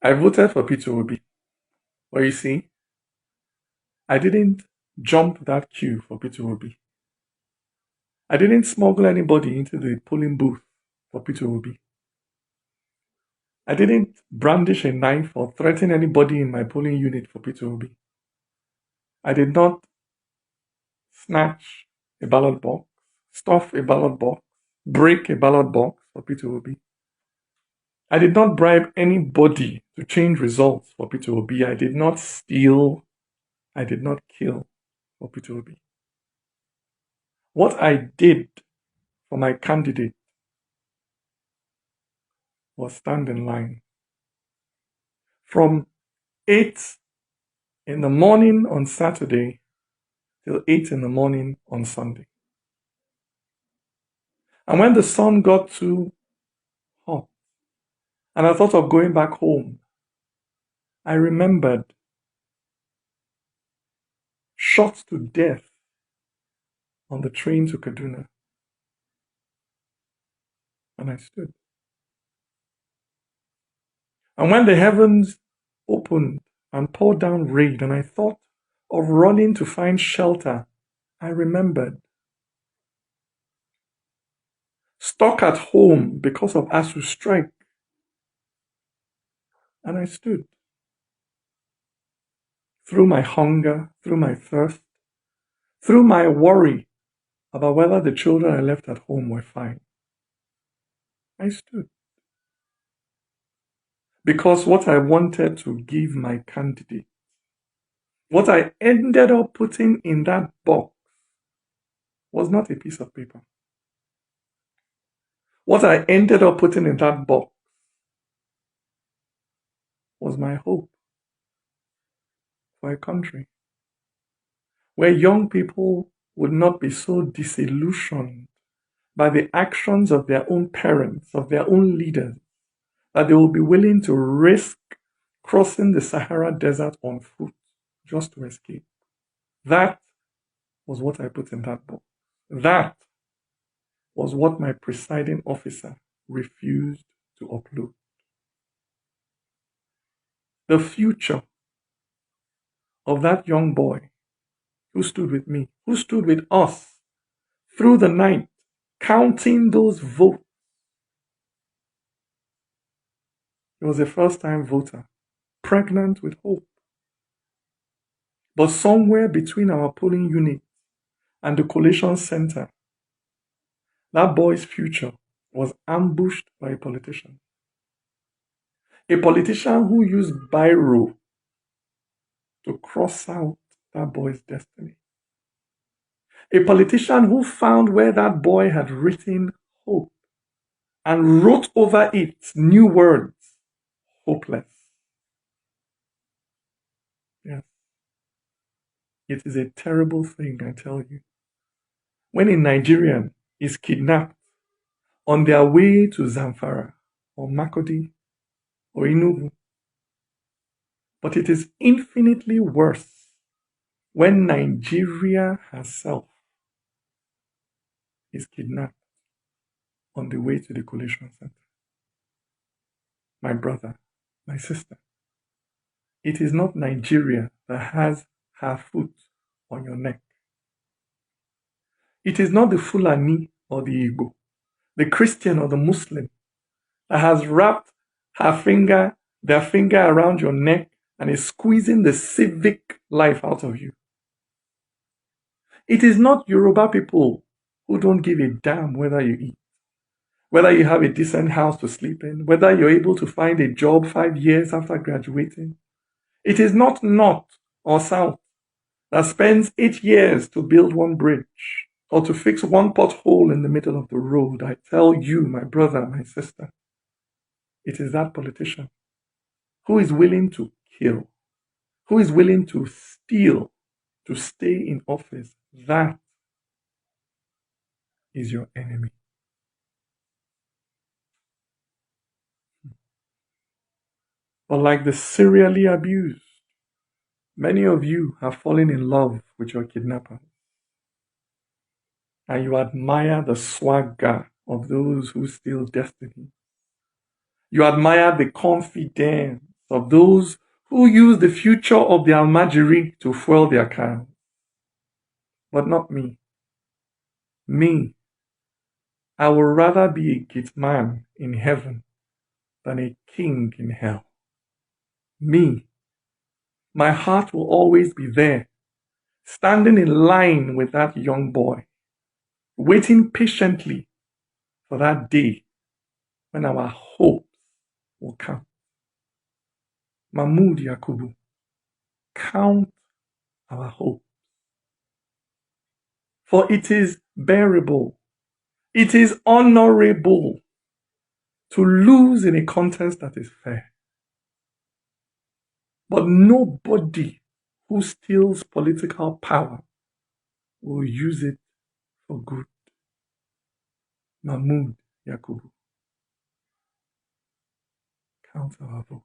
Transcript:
I voted for Peter Obi. But you see, I didn't jump that queue for Peter Obi. I didn't smuggle anybody into the polling booth for Peter Obi. I didn't brandish a knife or threaten anybody in my polling unit for Peter Obi. I did not snatch a ballot box, stuff a ballot box, break a ballot box for Peter Obi. I did not bribe anybody to change results for Peter Obi. I did not steal. I did not kill for Peter Obi. What I did for my candidate was stand in line. From 8 in the morning on Saturday till 8 in the morning on Sunday. And when the sun got too hot and I thought of going back home, I remembered shot to death on the train to Kaduna. And I stood. And when the heavens opened and poured down rain and I thought of running to find shelter, I remembered. Stuck at home because of ASU strike. And I stood. Through my hunger, through my thirst, through my worry about whether the children I left at home were fine. I stood. Because what I wanted to give my candidate, what I ended up putting in that box, was not a piece of paper. What I ended up putting in that box was my hope for a country where young people would not be so disillusioned by the actions of their own parents, of their own leaders, that they will be willing to risk crossing the Sahara Desert on foot just to escape. That was what I put in that box. That was what my presiding officer refused to upload. The future of that young boy who stood with me, who stood with us through the night, counting those votes. He was a first-time voter, pregnant with hope. But somewhere between our polling unit and the collation center, that boy's future was ambushed by a politician. A politician who used biro to cross out that boy's destiny. A politician who found where that boy had written hope and wrote over it new words, hopeless. Yes. It is a terrible thing, I tell you. When a Nigerian is kidnapped on their way to Zamfara or Makodi or Enugu. But it is infinitely worse when Nigeria herself is kidnapped on the way to the collation center. My brother, my sister, it is not Nigeria that has her foot on your neck. It is not the Fulani or the Igbo, the Christian or the Muslim that has wrapped their finger around your neck and is squeezing the civic life out of you. It is not Yoruba people who don't give a damn whether you eat, whether you have a decent house to sleep in, whether you're able to find a job 5 years after graduating. It is not North or South that spends 8 years to build one bridge or to fix one pothole in the middle of the road. I tell you, my brother, my sister, it is that politician who is willing to kill, who is willing to steal, to stay in office. That is your enemy. But like the serially abused, many of you have fallen in love with your kidnappers. And you admire the swagger of those who steal destiny. You admire the confidence of those who use the future of the Almajiri to fuel their cans. But not me. Me, I would rather be a gate man in heaven than a king in hell. Me, my heart will always be there, standing in line with that young boy, waiting patiently for that day when our hopes will count. Mahmoud Yakubu, count our hope. For it is bearable, it is honorable to lose in a contest that is fair. But nobody who steals political power will use it for good. Mahmoud Yakubu, count our vote.